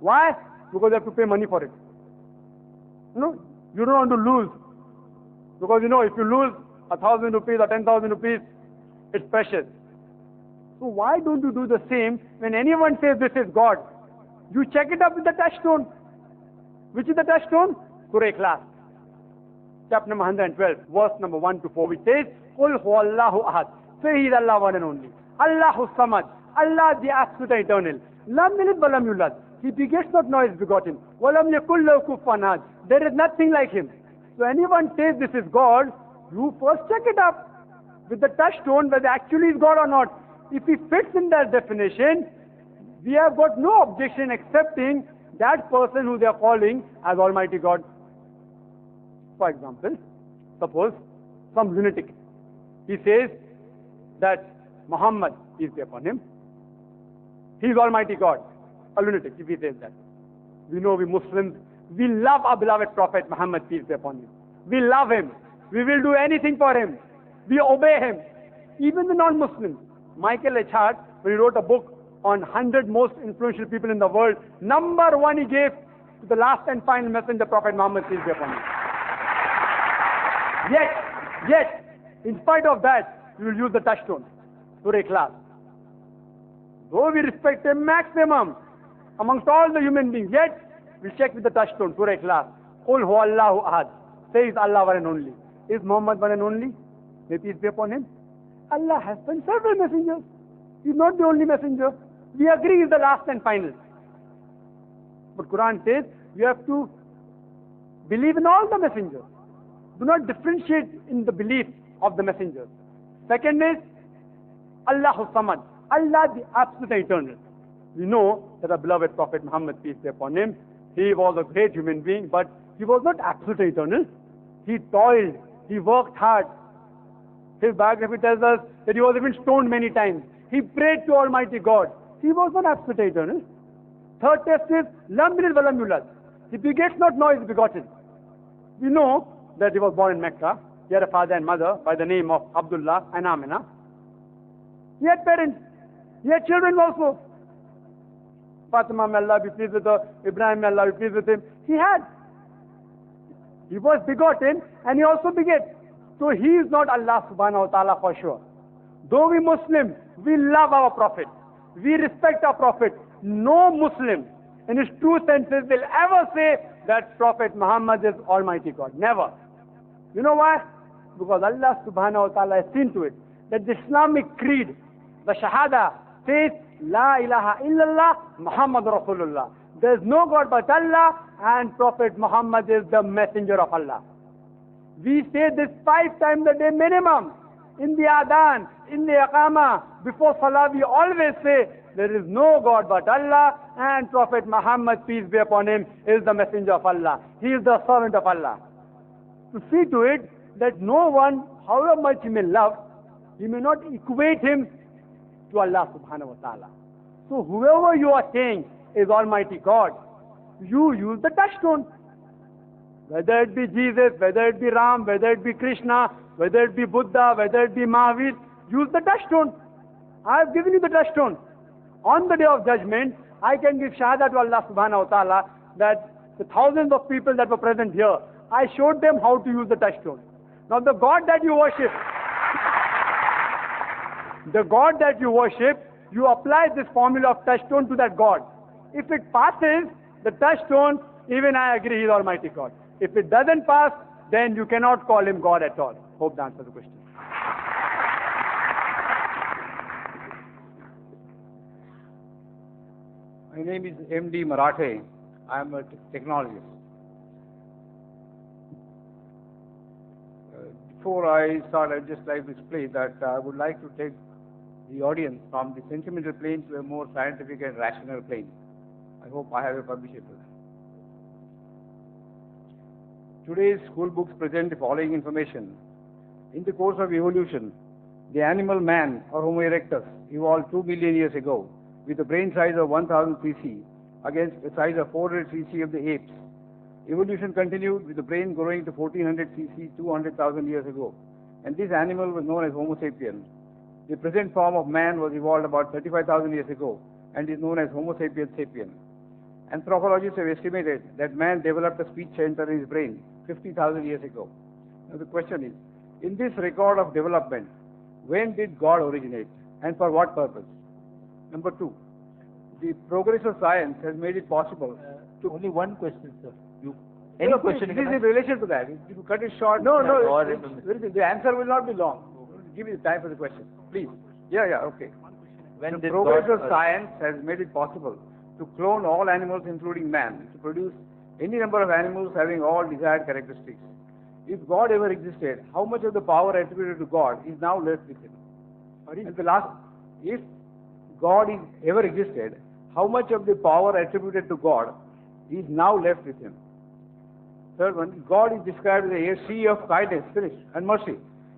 Why? Because you have to pay money for it. You don't want to lose. Because if you lose 1,000 rupees or 10,000 rupees, it's precious. So why don't you do the same when anyone says this is God? You check it up with the touchstone. Which is the touchstone? Surah Ikhlas. Chapter number 112, verse number 1 to 4, which says, Qul huwallahu ahad. Say He is Allah one and only. Allahu samad. Allah the absolute eternal. Lam yalid wa lam yulad. He begets not, nor is begotten. Wa lam yakul lahu kufuwan ahad. There is nothing like Him. So anyone says this is God, you first check it up with the touchstone whether actually is God or not. If He fits in that definition, we have got no objection accepting that person who they are calling as Almighty God. For example, suppose some lunatic, he says that Muhammad, peace be upon him, he is Almighty God. A lunatic, if he says that. We know we Muslims, we love our beloved Prophet Muhammad, peace be upon him. We love him. We will do anything for him. We obey him. Even the non-Muslims. Michael H. Hart, when he wrote a book on 100 most influential people in the world, number 1 he gave to the last and final messenger, Prophet Muhammad, peace be upon him. Yet, in spite of that, we will use the touchstone, Surah Ikhlas. Though we respect him maximum amongst all the human beings, yet we check with the touchstone, Surah Ikhlas. Qul huwallahu ahad. Say is Allah one and only. Is Muhammad one and only? May peace be upon him. Allah has sent several messengers. He is not the only messenger. We agree he is the last and final. But Quran says you have to believe in all the messengers. Do not differentiate in the belief of the messengers. Second is Allahu Samad. Allah the absolute eternal. We know that our beloved Prophet Muhammad, peace be upon him, he was a great human being, but he was not absolute eternal. He toiled, he worked hard. His biography tells us that he was even stoned many times. He prayed to Almighty God. He was not absolute eternal. Third test is Lam yalid wa lam yulad. He begets not, nor is begotten. We know that he was born in Mecca. He had a father and mother by the name of Abdullah and Amina. He had parents. He had children also. Fatima, may Allah be pleased with her. Ibrahim, may Allah be pleased with him. He had. He was begotten and he also beget. So he is not Allah subhanahu wa ta'ala for sure. Though we Muslims, we love our Prophet. We respect our Prophet. No Muslim in his true senses will ever say that Prophet Muhammad is Almighty God. Never. You know why? Because Allah subhanahu wa ta'ala has seen to it that the Islamic creed, the Shahada, says La ilaha illallah Muhammad Rasulullah. There is no God but Allah and Prophet Muhammad is the messenger of Allah. We say this 5 times a day minimum. In the Adhan, in the Iqama, before Salah we always say there is no God but Allah and Prophet Muhammad, peace be upon him, is the messenger of Allah. He is the servant of Allah. To see to it that no one, however much he may love, he may not equate him to Allah subhanahu wa ta'ala. So whoever you are saying is Almighty God, you use the touchstone. Whether it be Jesus, whether it be Ram, whether it be Krishna, whether it be Buddha, whether it be Mahavir, use the touchstone. I have given you the touchstone. On the day of judgment, I can give shahada to Allah subhanahu wa ta'ala that the thousands of people that were present here, I showed them how to use the touchstone. Now the God that you worship, you apply this formula of touchstone to that God. If it passes the touchstone, even I agree he is Almighty God. If it doesn't pass, then you cannot call him God at all. Hope that answers the question. My name is M.D. Marathe. I am a technologist. Before I start, I would just like to explain that I would like to take the audience from the sentimental plane to a more scientific and rational plane. I hope I have a permission for that. Today's school books present the following information. In the course of evolution, the animal man, or Homo erectus, evolved 2 million years ago with a brain size of 1000 cc against a size of 400 cc of the apes. Evolution continued with the brain growing to 1400 cc 200,000 years ago, and this animal was known as Homo sapien. The present form of man was evolved about 35,000 years ago and is known as Homo sapiens sapien. Anthropologists have estimated that man developed a speech center in his brain 50,000 years ago. Now the question is, in this record of development, when did God originate and for what purpose? Number two, the progress of science has made it possible to... Only one question, sir. Any question? This is in relation to that. If you cut it short... No, the answer will not be long. Give me the time for the question, please. Okay. When the did progress God of science has made it possible to clone all animals, including man, to produce any number of animals having all desired characteristics. If God ever existed, how much of the power attributed to God is now left with him? And the last, if God is ever existed, how much of the power attributed to God is now left with him? Third one, God is described as a sea of kindness, and mercy.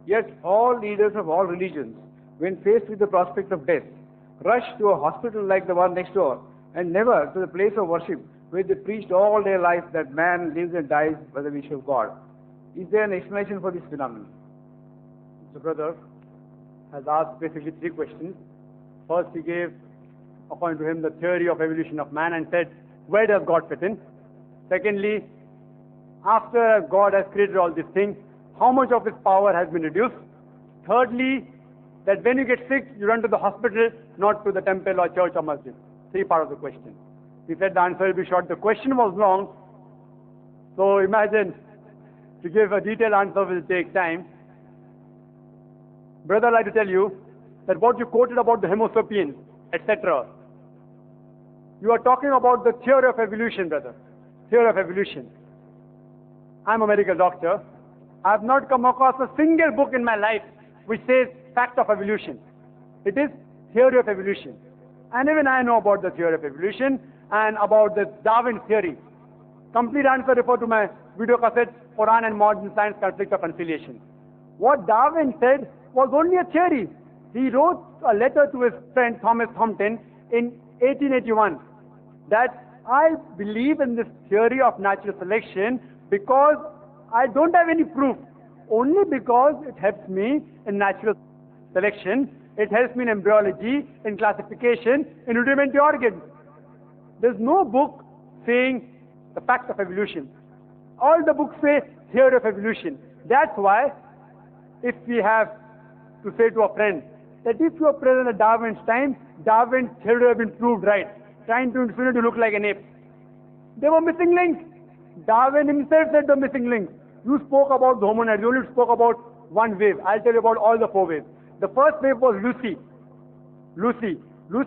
Yet all leaders of all religions, when faced with the prospect of death, rush to a hospital like the one next door and never to the place of worship where they preached all their life that man lives and dies by the wish of God. Is there an explanation for this phenomenon? The brother has asked basically three questions. First, he gave, according to him, the theory of evolution of man and said, where does God fit in? Secondly, after God has created all these things, how much of his power has been reduced? Thirdly, that when you get sick, you run to the hospital, not to the temple or church or masjid. Three part of the question. He said the answer will be short. The question was long. So imagine, to give a detailed answer will take time. Brother, I'd like to tell you that what you quoted about the Homo sapiens, etc., you are talking about the theory of evolution, brother. Theory of evolution. I'm a medical doctor. I have not come across a single book in my life which says fact of evolution. It is theory of evolution. And even I know about the theory of evolution and about the Darwin theory. Complete answer refer to my video cassette, Quran and Modern Science, Conflict of Conciliation. What Darwin said was only a theory. He wrote a letter to his friend Thomas Thompson in 1881 that I believe in this theory of natural selection because I don't have any proof. Only because it helps me in natural selection, it helps me in embryology, in classification, in rudimentary organs. There's no book saying the fact of evolution. All the books say theory of evolution. That's why, if we have to say to a friend that if you are present at Darwin's time, Darwin's theory would have been proved right, trying to infinite to look like an ape. There were missing links. Darwin himself said the missing links. You spoke about the hominids, you only spoke about one wave. I'll tell you about all the four waves. The first wave was Lucy. Lucy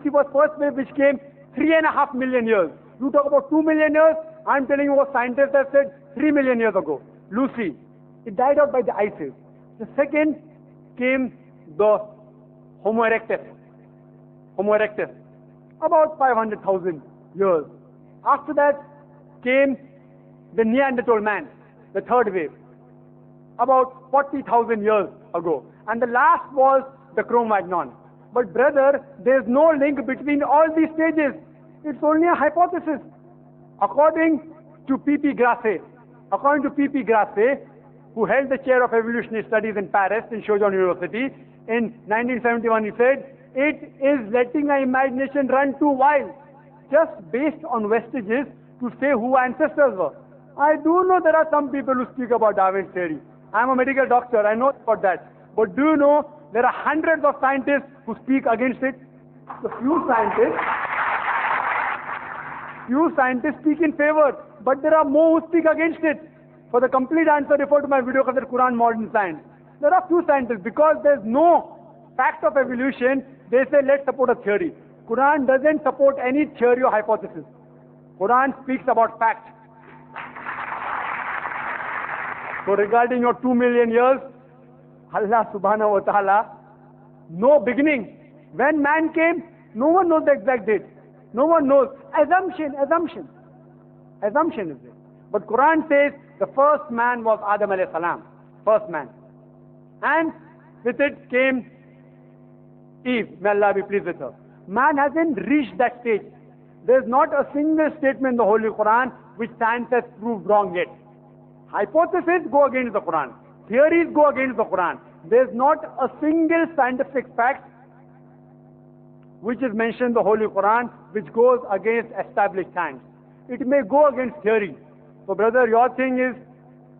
was first wave which came 3.5 million years. You talk about 2 million years, I'm telling you what scientists have said 3 million years ago. Lucy. It died out by the ice age. The second came the Homo erectus. Homo erectus. About 500,000 years. After that came the Neanderthal man, the third wave, about 40,000 years ago. And the last was the Cro-Magnon. But brother, there's no link between all these stages. It's only a hypothesis. According to P.P. Grasset, who held the chair of evolutionary studies in Paris, in Sorbonne University, in 1971, he said, it is letting our imagination run too wild, just based on vestiges to say who ancestors were. I do know there are some people who speak about Darwin's theory. I'm a medical doctor, I know about that. But do you know there are hundreds of scientists who speak against it? The few scientists speak in favor, but there are more who speak against it. For the complete answer, refer to my video called Quran Modern Science. There are few scientists, because there's no fact of evolution, they say let's support a theory. Quran doesn't support any theory or hypothesis. Quran speaks about fact. So regarding your 2 million years, Allah subhanahu wa ta'ala, no beginning. When man came, no one knows the exact date. No one knows. Assumption is it. But Quran says the first man was Adam alayhi salam. First man. And with it came Eve. May Allah be pleased with her. Man hasn't reached that stage. There's not a single statement in the Holy Quran which science has proved wrong yet. Hypotheses go against the Quran. Theories go against the Quran. There's not a single scientific fact which is mentioned in the Holy Quran which goes against established science. it may go against theory. So brother, your thing is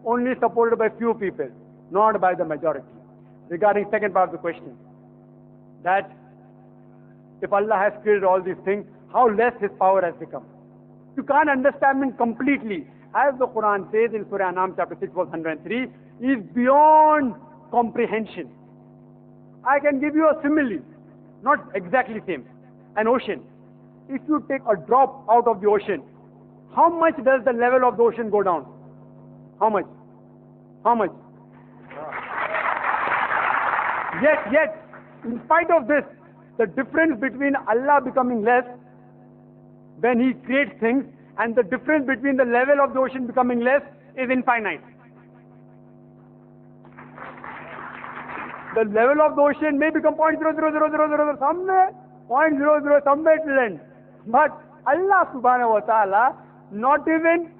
only supported by few people, not by the majority. Regarding second part of the question, that if Allah has created all these things, how less His power has become. You can't understand Him completely. As the Quran says in Surah Anam chapter 6 verse 103, is beyond comprehension. I can give you a simile, not exactly same. An ocean. If you take a drop out of the ocean, how much does the level of the ocean go down? How much? How much? Yet, in spite of this, the difference between Allah becoming less when He creates things and the difference between the level of the ocean becoming less is infinite. The level of the ocean may become 0.00000 somewhere, 0.00 somewhere it will end. But Allah subhanahu wa ta'ala, not even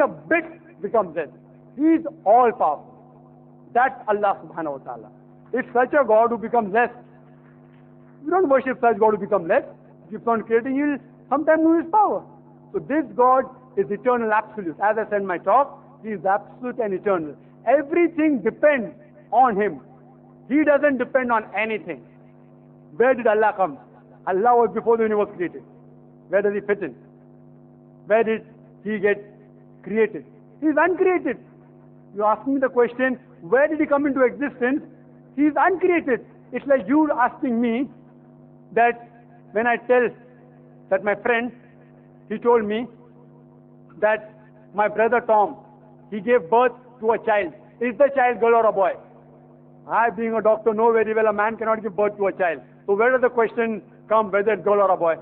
a bit becomes less. He is all powerful. That's Allah subhanahu wa ta'ala. It's such a God who becomes less. We don't worship such God who becomes less. He keeps on creating, He will sometime lose His power. So this God is eternal, absolute. As I said in my talk, He is absolute and eternal. Everything depends on Him. He doesn't depend on anything. Where did Allah come? Allah was before the universe created. Where does He fit in? Where did He get created? He is uncreated. You ask me the question, where did He come into existence? He is uncreated. It's like you asking me that when I tell that my friend, he told me that my brother Tom, he gave birth to a child. Is the child girl or a boy? I, being a doctor, know very well a man cannot give birth to a child. So where does the question come whether it's girl or a boy?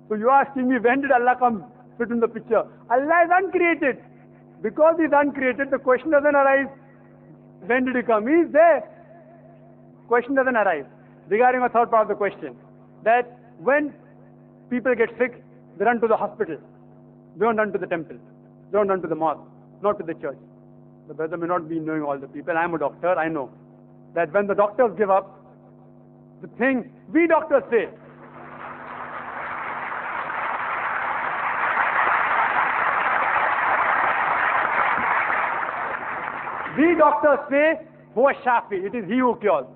So you are asking me, when did Allah come fit in the picture? Allah is uncreated. Because He is uncreated, the question doesn't arise, when did He come? He is there. Question doesn't arise. Regarding a third part of the question, that when people get sick, they run to the hospital. They don't run to the temple. They don't run to the mosque, not to the church. The brother may not be knowing all the people. I am a doctor, I know. That when the doctors give up, the thing we doctors say, we doctors say, Huwa Shafi, it is He who cures.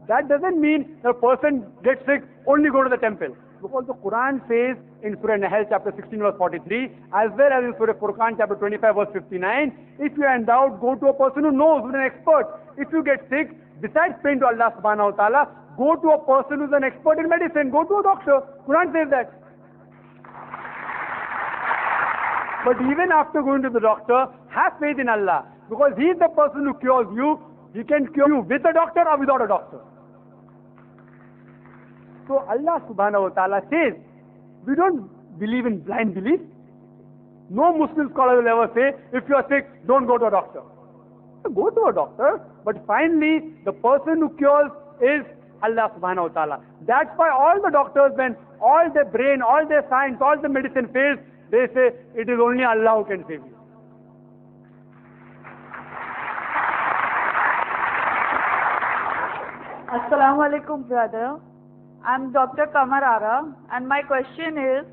That doesn't mean the person gets sick, only go to the temple. Because the Quran says in Surah Nahl chapter 16 verse 43, as well as in Surah Furqan chapter 25 verse 59, if you are in doubt, go to a person who knows, who's an expert. If you get sick, besides praying to Allah subhanahu wa ta'ala, go to a person who's an expert in medicine, go to a doctor. Quran says that. But even after going to the doctor, have faith in Allah. Because He is the person who cures you. He can cure you with a doctor or without a doctor. So Allah subhanahu wa ta'ala says, we don't believe in blind belief. No Muslim scholar will ever say, if you are sick, don't go to a doctor. Go to a doctor, but finally, the person who cures is Allah subhanahu wa ta'ala. That's why all the doctors, when all their brain, all their science, all the medicine fails, they say, it is only Allah who can save you. Assalamu alaikum, brother. I'm Dr. Kamarara, and my question is,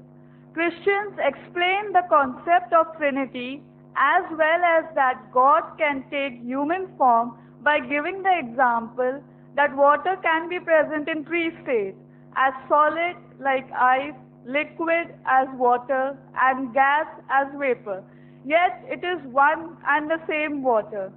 Christians explain the concept of Trinity as well as that God can take human form by giving the example that water can be present in three states, as solid like ice, liquid as water, and gas as vapor. Yet it is one and the same water.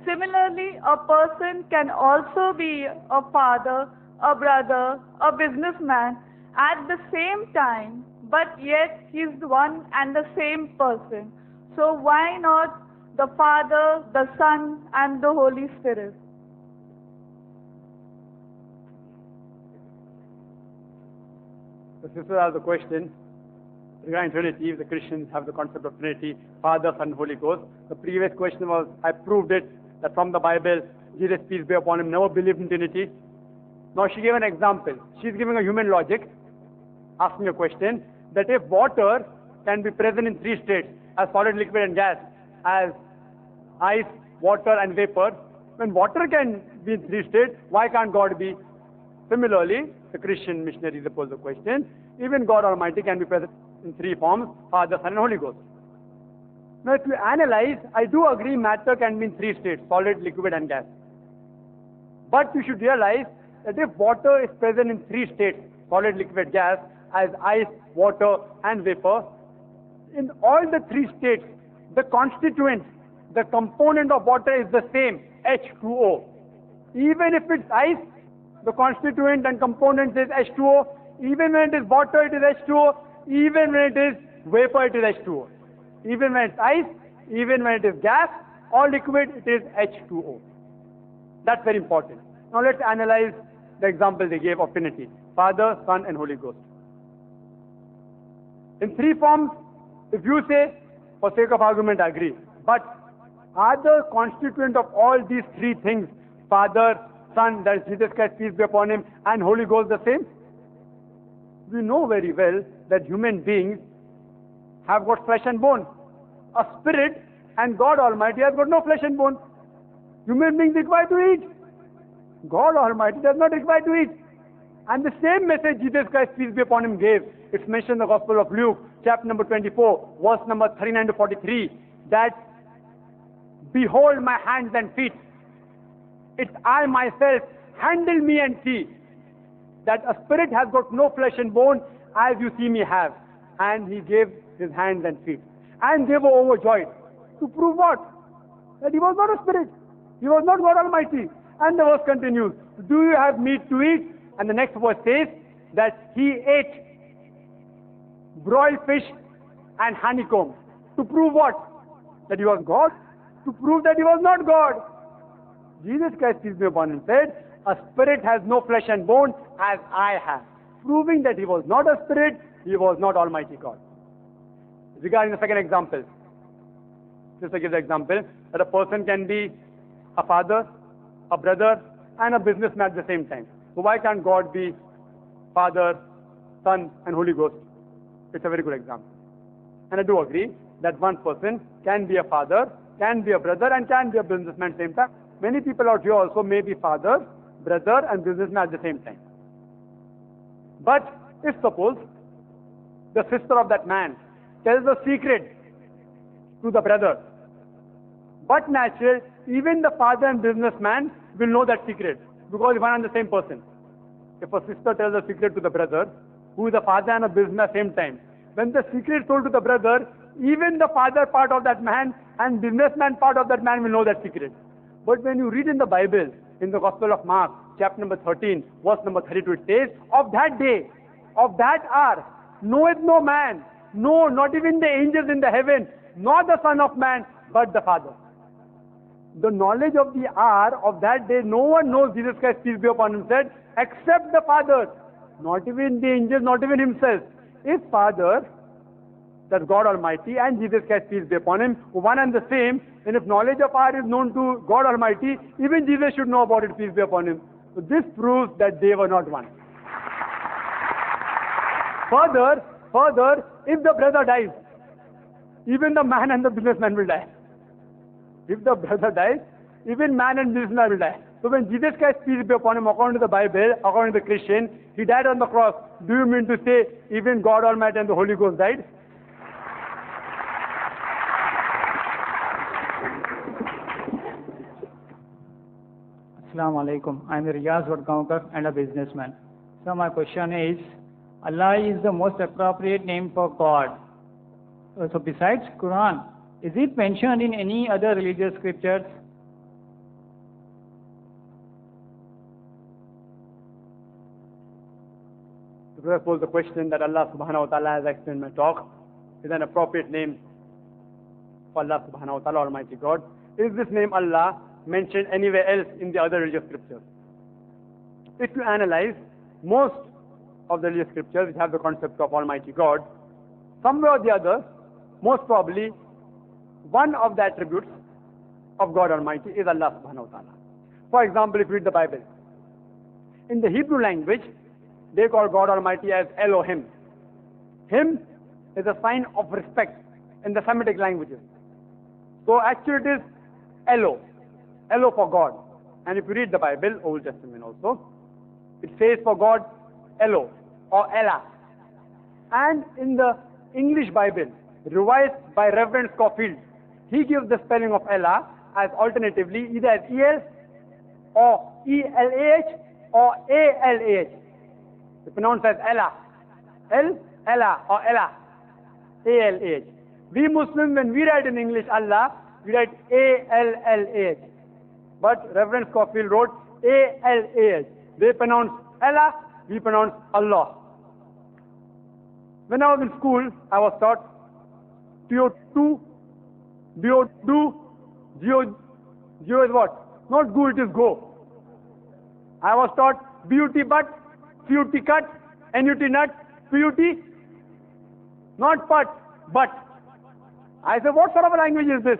Similarly, a person can also be a father, a brother, a businessman at the same time, but yet he is one and the same person. So why not the Father, the Son, and the Holy Spirit? The sister has a question regarding Trinity. The Christians have the concept of Trinity, Father, Son, Holy Ghost. The previous question was, I proved it, that from the Bible, Jesus, peace be upon Him, never believed in Trinity. Now she gave an example. She's giving a human logic, asking a question, that if water can be present in three states, as solid, liquid, and gas, as ice, water, and vapor, when water can be in three states, why can't God be? Similarly, the Christian missionaries pose the question, Even God Almighty can be present in three forms: Father, Son, and Holy Ghost. Now, if you analyze, I do agree matter can be in three states: solid, liquid, and gas. But you should realize that if water is present in three states: solid, liquid, gas, as ice, water, and vapor, in all the three states, the constituent, the component of water is the same, H2O. Even if it's ice, the constituent and component is H2O. Even when it is water, it is H2O. Even when it is vapor, it is H2O. Even when it's ice, even when it is gas or liquid, it is H2O. That's very important. Now let's analyze the example they gave of Trinity: Father, Son, and Holy Ghost. In three forms, if you say, for sake of argument, I agree. But are the constituent of all these three things, Father, Son, that is Jesus Christ, peace be upon him, and Holy Ghost, the same? We know very well that human beings have got flesh and bone. A spirit, and God Almighty has got no flesh and bone. Human beings require to eat. God Almighty does not require to eat. And the same message Jesus Christ, peace be upon him, gave. It's mentioned in the Gospel of Luke, chapter number 24, verse number 39 to 43, that behold my hands and feet. It's I myself, handle me and see. That a spirit has got no flesh and bone, as you see me have. And he gave his hands and feet. And they were overjoyed. To prove what? That he was not a spirit. He was not God Almighty. And the verse continues, do you have meat to eat? And the next verse says that he ate broiled fish and honeycomb. To prove what? That he was God? To prove that he was not God. Jesus Christ, peace be upon him, said, a spirit has no flesh and bone as I have. Proving that he was not a spirit, he was not Almighty God. Regarding the second example, just to give the example, that a person can be a father, a brother, and a businessman at the same time. So why can't God be Father, Son, and Holy Ghost? It's a very good example. And I do agree that one person can be a father, can be a brother, and can be a businessman at the same time. Many people out here also may be father, brother, and businessman at the same time. But if suppose the sister of that man tells a secret to the brother, but natural, even the father and businessman will know that secret, because one and the same person. If a sister tells a secret to the brother, who is a father and a businessman at the same time, when the secret is told to the brother, even the father part of that man and businessman part of that man will know that secret. But when you read in the Bible, in the Gospel of Mark, chapter number 13, verse number 32, it says, of that day, of that hour, knoweth no man, no, not even the angels in the heaven, nor the Son of Man, but the Father. The knowledge of the hour of that day, no one knows, Jesus Christ, peace be upon him, said, except the Father. Not even the angels, not even himself. If Father, that's God Almighty, and Jesus Christ, peace be upon him, one and the same, then if knowledge of hour is known to God Almighty, even Jesus should know about it, peace be upon him. So this proves that they were not one. Further, if the brother dies, even the man and the businessman will die. If the brother dies, even man and businessman will die. So when Jesus Christ, peace be upon him, according to the Bible, according to the Christian, he died on the cross. Do you mean to say even God Almighty and the Holy Ghost died? Assalamu alaikum. I am Riyaz Vadgaonkar and a businessman. So my question is, Allah is the most appropriate name for God. So besides Quran, is it mentioned in any other religious scriptures? To suppose the question that Allah subhanahu wa ta'ala has explained in my talk is an appropriate name for Allah subhanahu wa ta'ala, Almighty God. Is this name Allah mentioned anywhere else in the other religious scriptures? If you analyze most of the religious scriptures which have the concept of Almighty God, somewhere or the other, most probably, one of the attributes of God Almighty is Allah subhanahu wa ta'ala. For example, if you read the Bible, in the Hebrew language, they call God Almighty as Elohim. Him is a sign of respect in the Semitic languages. So actually it is Elo for God. And if you read the Bible, Old Testament also, it says for God Elo or Ella. And in the English Bible, revised by Reverend Scofield, he gives the spelling of Allah as alternatively either as E-L or E-L-A-H or A-L-A-H. It's pronounced as Allah. Allah or Allah. A-L-A-H. We Muslims, when we write in English Allah, we write A-L-L-A-H. But Reverend Scofield wrote A-L-A-H. They pronounce Allah, we pronounce Allah. When I was in school, I was taught PO2, BO2, Geo is what? Not go, it is go. I was taught BUT but, CUT cut, NUT nut, PUT, not but. I said, what sort of a language is this?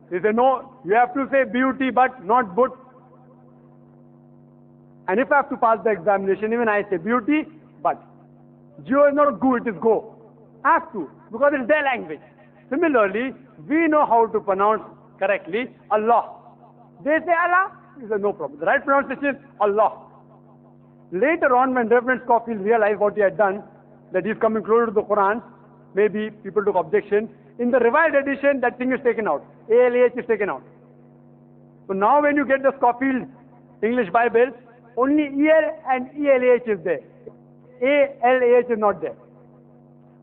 He said, no, you have to say BUT but, not but. And if I have to pass the examination, even I say BUT but. Geo is not go, it is go. I have to, because it's their language. Similarly, we know how to pronounce correctly Allah. They say Allah, he said no problem. The right pronunciation is Allah. Later on, when Reverend Scofield realized what he had done, that he's coming closer to the Quran, maybe people took objection. In the revised edition, that thing is taken out. ALAH is taken out. So now when you get the Scofield English Bible, only EL and ELAH is there. ALAH is not there.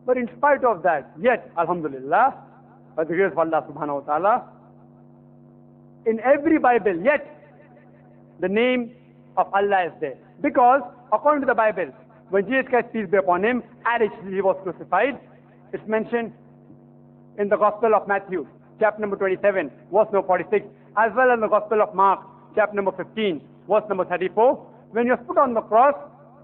But in spite of that, yet, Alhamdulillah, by the grace of Allah subhanahu wa ta'ala, in every Bible, yet, the name of Allah is there. Because, according to the Bible, when Jesus Christ, peace be upon him, and he was crucified, it's mentioned in the Gospel of Matthew, chapter number 27, verse number 46, as well as in the Gospel of Mark, chapter number 15, verse number 34. When he was put on the cross,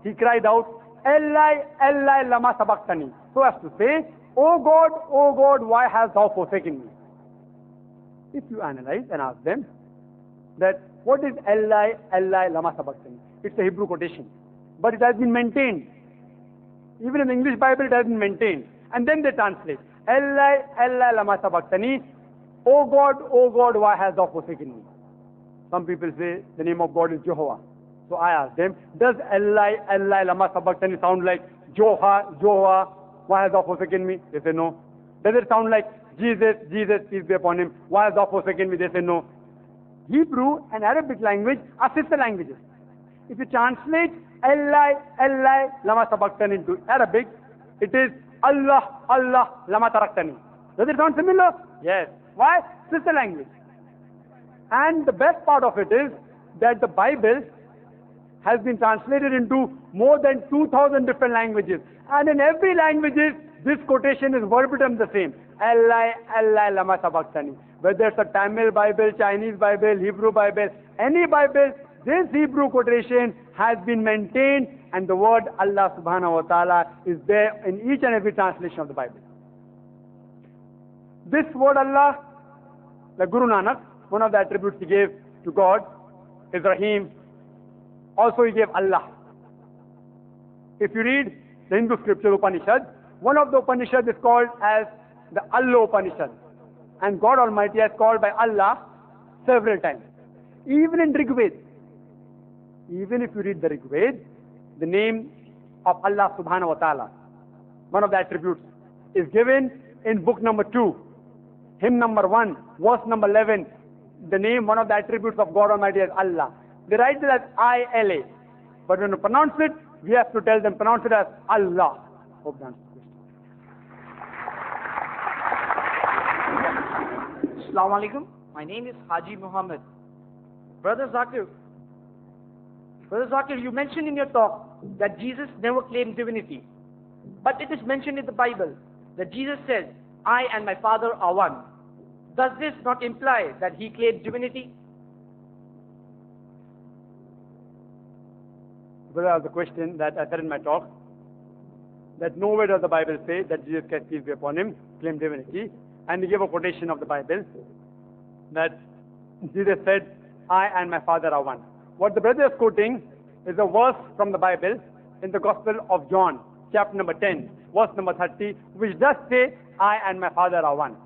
he cried out, Eli, Eli, lama sabachthani. So as to say, O God, why hast thou forsaken me? If you analyze and ask them that what is Eli, Eli, lama sabachthani? It's a Hebrew quotation, but it has been maintained. Even in the English Bible, it has been maintained. And then they translate, Eli, Eli, lama sabachthani. O God, why hast thou forsaken me? Some people say the name of God is Jehovah. So I asked them, does Eli, Eli, lama sabachthani sound like Jehovah, why hast thou forsaken me? They say no. Does it sound like Jesus, peace be upon him, why hast thou forsaken me? They say no. Hebrew and Arabic language are sister languages. If you translate Eli, Eli, lama sabachthani into Arabic, it is Allah, Allah, lama taraktani. Does it sound similar? Yes. Why? Sister language. And the best part of it is that the Bible has been translated into more than 2,000 different languages. And in every language, this quotation is verbatim the same. Allah, Allah, lama sabachthani. Whether it's a Tamil Bible, Chinese Bible, Hebrew Bible, any Bible, this Hebrew quotation has been maintained, and the word Allah subhanahu wa ta'ala is there in each and every translation of the Bible. This word Allah, like Guru Nanak, one of the attributes he gave to God is Rahim. Also he gave Allah. If you read the Hindu scripture Upanishad, one of the Upanishads is called as the Allah Upanishad. And God Almighty has called by Allah several times. Even in Rig Veda, even if you read the Rig Veda, the name of Allah subhanahu wa ta'ala, one of the attributes, is given in book number 2, hymn number 1, verse number 11. The name, one of the attributes of God Almighty is Allah. They write it as I-L-A. But when you pronounce it, we have to tell them, pronounce it as Allah. Hope that answers the question. Assalamu alaikum. My name is Haji Muhammad. Brother Zakir, you mentioned in your talk that Jesus never claimed divinity. But it is mentioned in the Bible that Jesus said, I and my Father are one. Does this not imply that he claimed divinity? Brother asked the question that I said in my talk, that nowhere does the Bible say that Jesus Christ, peace be upon him, claimed divinity. And he gave a quotation of the Bible that Jesus said, I and my Father are one. What the brother is quoting is a verse from the Bible in the Gospel of John, chapter number 10, verse number 30, which does say, I and my Father are one.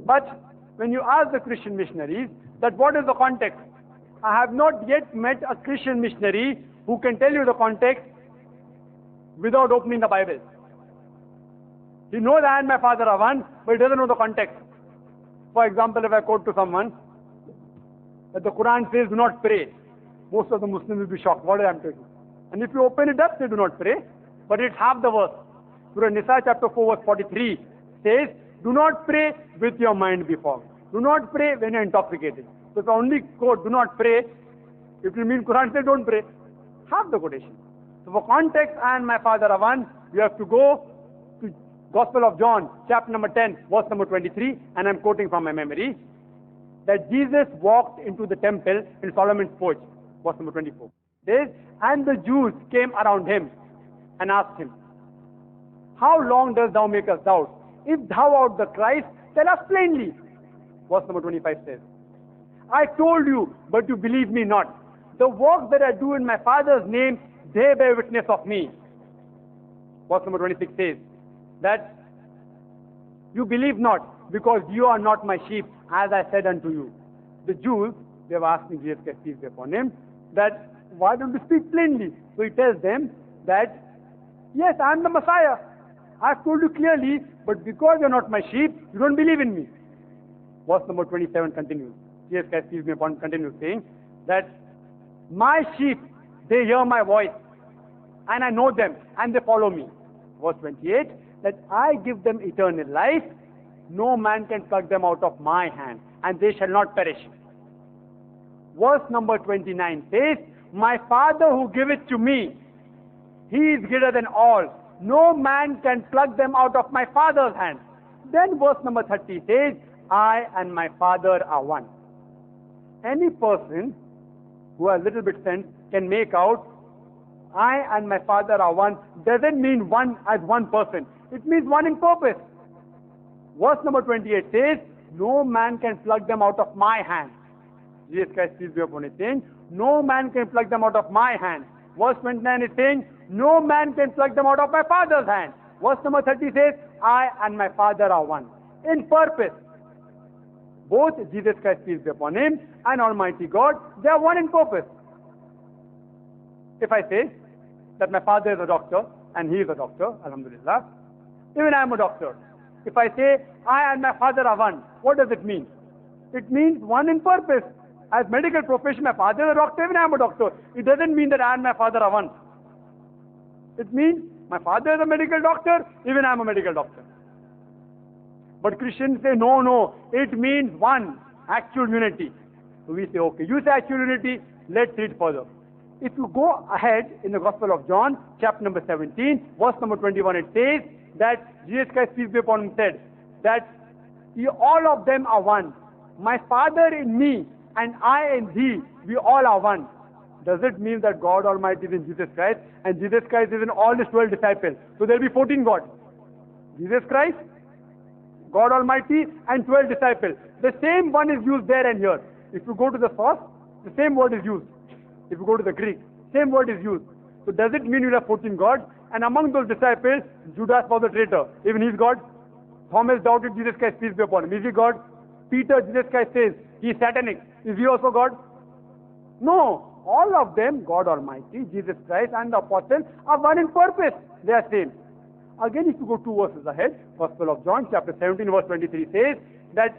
But when you ask the Christian missionaries that what is the context, I have not yet met a Christian missionary who can tell you the context without opening the Bible. He knows I and my Father are one, but he doesn't know the context. For example, if I quote to someone that the Quran says do not pray, most of the Muslims will be shocked. What am I saying? And if you open it up, they do not pray, but it's half the verse. Surah Nisa chapter 4 verse 43 says, do not pray with your mind be fogged. Do not pray when you're intoxicated. So if I only quote, do not pray, if you mean Quran says don't pray, half the quotation. So for context, I and my Father are one, you have to go to Gospel of John, chapter number 10, verse number 23, and I'm quoting from my memory, that Jesus walked into the temple in Solomon's porch, verse number 24. Says, and the Jews came around him and asked him, how long dost thou make us doubt? If thou art the Christ, tell us plainly. Verse number 25 says, I told you, but you believe me not. The work that I do in my Father's name, they bear witness of me. Verse number 26 says, that you believe not, because you are not my sheep, as I said unto you. The Jews, they have asked me, Jesus Christ, peace be upon him, that why don't you speak plainly? So he tells them that, yes, I am the Messiah. I have told you clearly, but because you are not my sheep, you don't believe in me. Verse number 27 continues. Jesus Christ, peace be upon him, continues saying that my sheep, they hear my voice, and I know them, and they follow me. Verse 28, that I give them eternal life, no man can pluck them out of my hand, and they shall not perish. Verse number 29 says, my Father who giveth to me, he is greater than all. No man can pluck them out of my Father's hand. Then verse number 30 says, I and my Father are one. Any person who has little bit sense can make out I and my Father are one doesn't mean one as one person. It means one in purpose. Verse number 28 says, no man can pluck them out of my hand. Jesus Christ, peace be upon him, saying, no man can pluck them out of my hand. Verse 29 is saying, no man can pluck them out of my Father's hand. Verse number 30 says, I and my Father are one. In purpose. Both Jesus Christ, peace be upon him, and Almighty God, they are one in purpose. If I say that my father is a doctor, and he is a doctor, alhamdulillah, even I am a doctor. If I say, I and my Father are one, what does it mean? It means one in purpose. As medical profession, my father is a doctor, even I am a doctor. It doesn't mean that I and my Father are one. It means my father is a medical doctor, even I am a medical doctor. But Christians say, no, it means one, actual unity. So we say, okay, you say actual unity, let's read further. If you go ahead in the Gospel of John, chapter number 17, verse number 21, it says that Jesus Christ, peace be upon him, said that all of them are one. My Father in me and I in thee, we all are one. Does it mean that God Almighty is in Jesus Christ and Jesus Christ is in all his 12 disciples? So there will be 14 gods. Jesus Christ, God Almighty, and 12 disciples. The same one is used there and here. If you go to the source, the same word is used. If you go to the Greek, same word is used. So does it mean you have 14 gods? And among those disciples, Judas was a traitor. Even he's God. Thomas doubted Jesus Christ, peace be upon him. Is he God? Peter, Jesus Christ says, he is satanic. Is he also God? No. All of them, God Almighty, Jesus Christ, and the apostles are one in purpose. They are same. Again, if you go 2 verses ahead, Gospel of John, chapter 17, verse 23 says that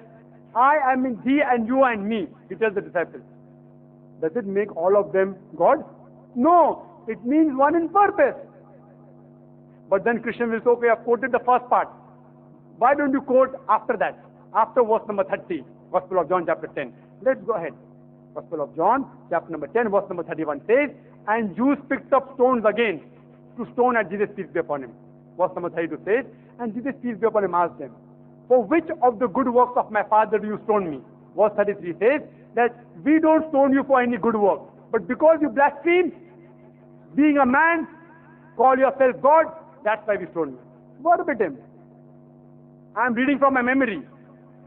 I am in thee and you are in me. He tells the disciples. Does it make all of them God? No. It means one in purpose. But then Christian will say, okay, I've quoted the first part. Why don't you quote after that? After verse number 30, Gospel of John, chapter 10. Let's go ahead. Gospel of John, chapter number 10, verse number 31 says, and Jews picked up stones again to stone at Jesus, peace be upon him. Verse number 32 says, and Jesus, peace be upon him, asked them, for which of the good works of my Father do you stone me? Verse 33 says that we don't stone you for any good work, but because you blaspheme, being a man, call yourself God, that's why we stone you. Verbatim. I am reading from my memory.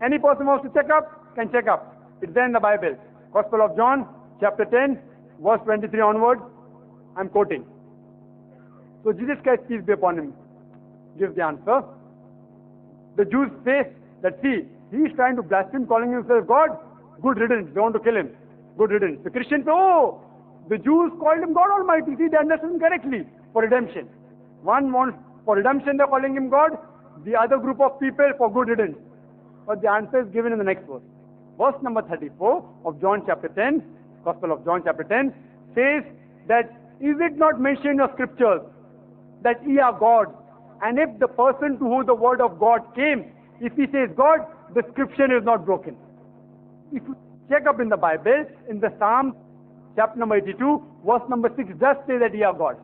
Any person wants to check up, can check up. It's there in the Bible. Gospel of John, chapter 10, verse 23 onward, I'm quoting. So Jesus Christ, peace be upon him, gives the answer. The Jews say that, see, he is trying to blaspheme, calling himself God. Good riddance, they want to kill him. Good riddance. The Christians say, oh, the Jews called him God Almighty. See, they understood him correctly for redemption. One wants for redemption, they're calling him God. the other group of people for good riddance. But the answer is given in the next verse. Verse number 34 of John chapter 10, Gospel of John chapter 10, says that, is it not mentioned in your scriptures that ye are God? And if the person to whom the word of God came, if he says God, the scripture is not broken. If you check up in the Bible, in the Psalm chapter number 82, verse number 6 does say that ye are God.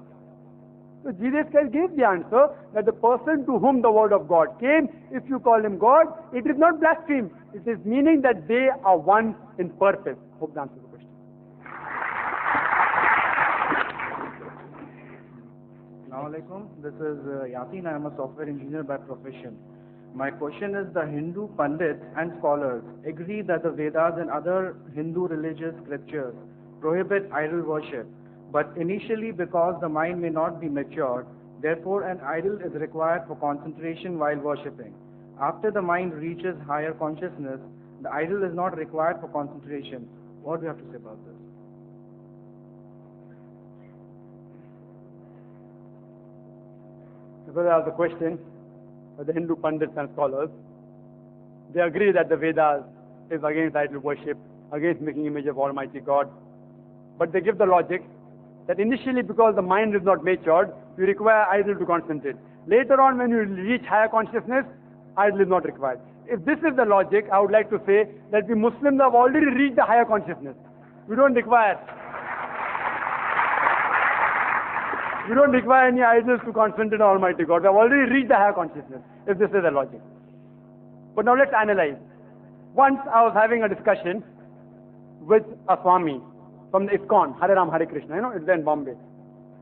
So Jesus Christ gave the answer that the person to whom the word of God came, if you call him God, it is not blaspheme. It is meaning that they are one in purpose. Hope that answers the question. Assalamu alaikum. This is Yasin. I am a software engineer by profession. My question is, the Hindu pundits and scholars agree that the Vedas and other Hindu religious scriptures prohibit idol worship, but initially because the mind may not be matured, therefore an idol is required for concentration while worshipping. After the mind reaches higher consciousness, the idol is not required for concentration. What do you have to say about this? Because I have the question of the Hindu pundits and scholars. They agree that the Vedas is against idol worship, against making image of Almighty God. But they give the logic that initially because the mind is not matured, you require idol to concentrate. Later on when you reach higher consciousness, idol is not required. If this is the logic, I would like to say that we Muslims have already reached the higher consciousness. We don't require any idols to concentrate on Almighty God. We have already reached the higher consciousness, if this is the logic. But now let's analyze. Once I was having a discussion with a Swami from the ISKCON, Hare Ram Hare Krishna, it's there in Bombay.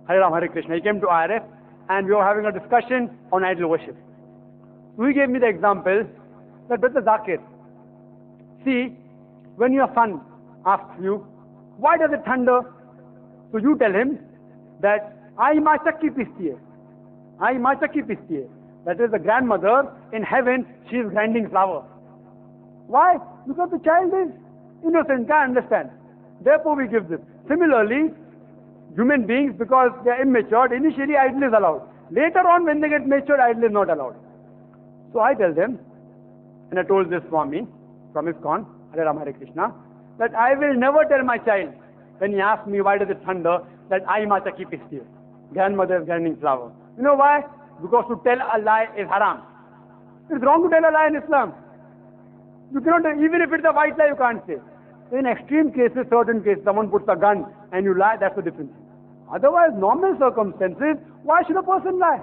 Hare Ram Hare Krishna. He came to IRF and we were having a discussion on idol worship. So he gave me the example that, Brother Zakir, see, when your son asks you, why does it thunder? So you tell him that I ma chakki pisti hai. I ma chakki pisti hai. That is the grandmother in heaven, she is grinding flour. Why? Because the child is innocent, can't understand. Therefore we give this. Similarly, human beings, because they are immature, initially idol is allowed. Later on when they get mature, idol is not allowed. So I tell them, and I told this Swami from ISKCON, Hare Ram Hare Krishna, that I will never tell my child, when he asks me why does it thunder, that I ma chakki pisti hai. Grandmother is grinding flour. You know why? Because to tell a lie is haram. It's wrong to tell a lie in Islam. You cannot, even if it's a white lie, you can't say. In extreme cases, certain cases, someone puts a gun and you lie, that's a different thing. Otherwise, normal circumstances, why should a person lie?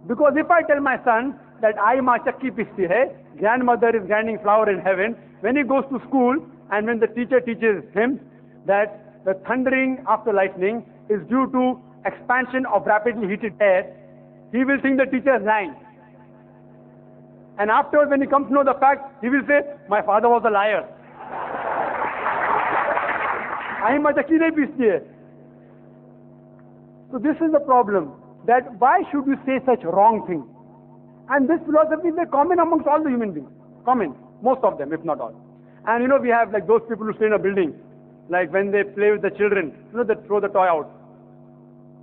Because if I tell my son that I ma chakki pisti hai, grandmother is grinding flour in heaven, when he goes to school and when the teacher teaches him that the thundering after lightning is due to expansion of rapidly heated air, he will think the teacher is lying. And afterwards, when he comes to know the fact, he will say, my father was a liar. So this is the problem, that why should we say such wrong things? And this philosophy is very common amongst all the human beings. Common, most of them, if not all. And we have like those people who stay in a building, like when they play with the children, they throw the toy out.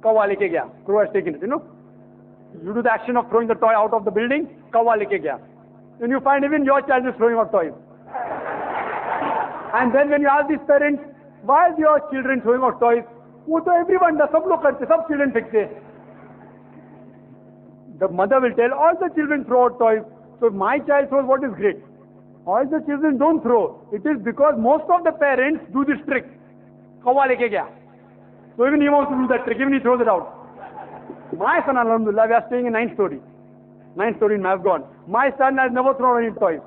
Kawa leke gaya. Crow has taken it, You do the action of throwing the toy out of the building, kawa leke gaya. Then you find even your child is throwing out toys. And then when you ask these parents, why is your children throwing out toys? वो तो everyone does, सब लोग करते, सब children फेंकते. The mother will tell, all the children throw out toys. So if my child throws, what is great? All the children don't throw. It is because most of the parents do this trick. Kawa leke gaya. So even he wants to do that trick, even he throws it out. My son, alhamdulillah, we are staying in 9th story. 9th story in Mavgon. My son has never thrown any toys.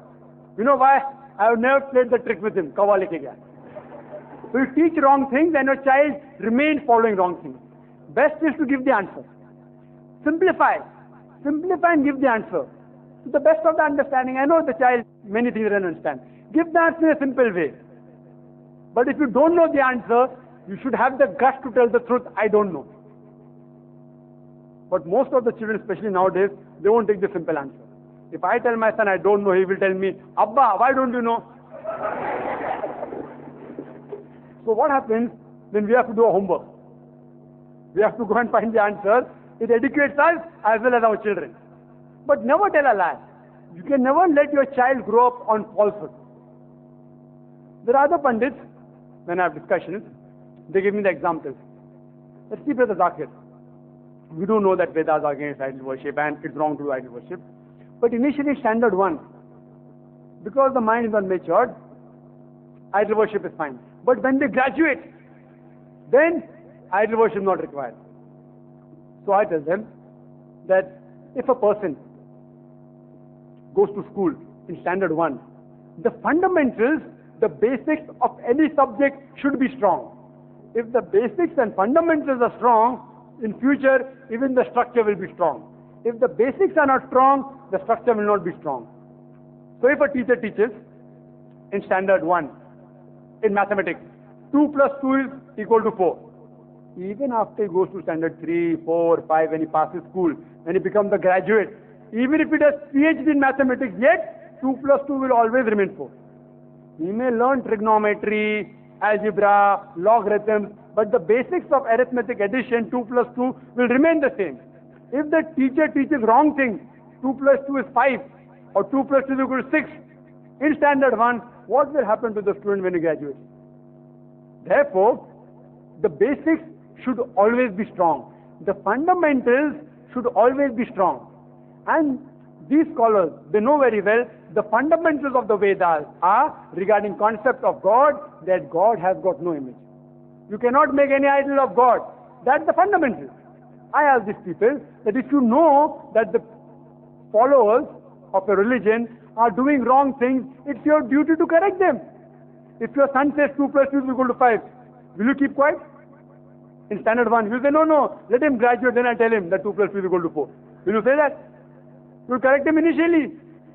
You know why? I have never played the trick with him. Kawa leke gaya. So you teach wrong things and your child remains following wrong things. Best is to give the answer. Simplify. Simplify and give the answer. To the best of the understanding. I know the child, many things doesn't understand. Give the answer in a simple way. But if you don't know the answer, you should have the guts to tell the truth, I don't know. But most of the children, especially nowadays, they won't take the simple answer. If I tell my son I don't know, he will tell me, Abba, why don't you know? So what happens? Then we have to do a homework. We have to go and find the answer. It educates us as well as our children. But never tell a lie. You can never let your child grow up on falsehood. There are other pundits, when I have discussions, they give me the examples. Let's see, Brother Zakir. We do know that Vedas are against idol worship and it's wrong to do idol worship. But initially, standard 1, because the mind is unmatured, idol worship is fine. But when they graduate, then idol worship is not required. So I tell them that if a person goes to school in standard 1, the fundamentals, the basics of any subject should be strong. If the basics and fundamentals are strong, in future, even the structure will be strong. If the basics are not strong, the structure will not be strong. So if a teacher teaches in standard 1, in mathematics, 2 plus 2 is equal to 4. Even after he goes to standard 3, 4, 5, when he passes school, when he becomes a graduate, even if he does PhD in mathematics, yet 2 plus 2 will always remain 4. He may learn trigonometry, algebra, logarithms, but the basics of arithmetic addition, 2 plus 2, will remain the same. If the teacher teaches wrong thing, 2 plus 2 is 5, or 2 plus 2 is equal to 6, in standard 1, what will happen to the student when he graduates? Therefore, the basics should always be strong. The fundamentals should always be strong. And these scholars, they know very well the fundamentals of the Vedas are regarding concept of God, that God has got no image. You cannot make any idol of God. That's the fundamental. I ask these people that if you know that the followers of a religion are doing wrong things, it's your duty to correct them. If your son says 2 plus 2 is equal to 5, will you keep quiet? In standard 1, you say, no, let him graduate, then I tell him that 2 plus 2 is equal to 4. Will you say that? You will correct him initially.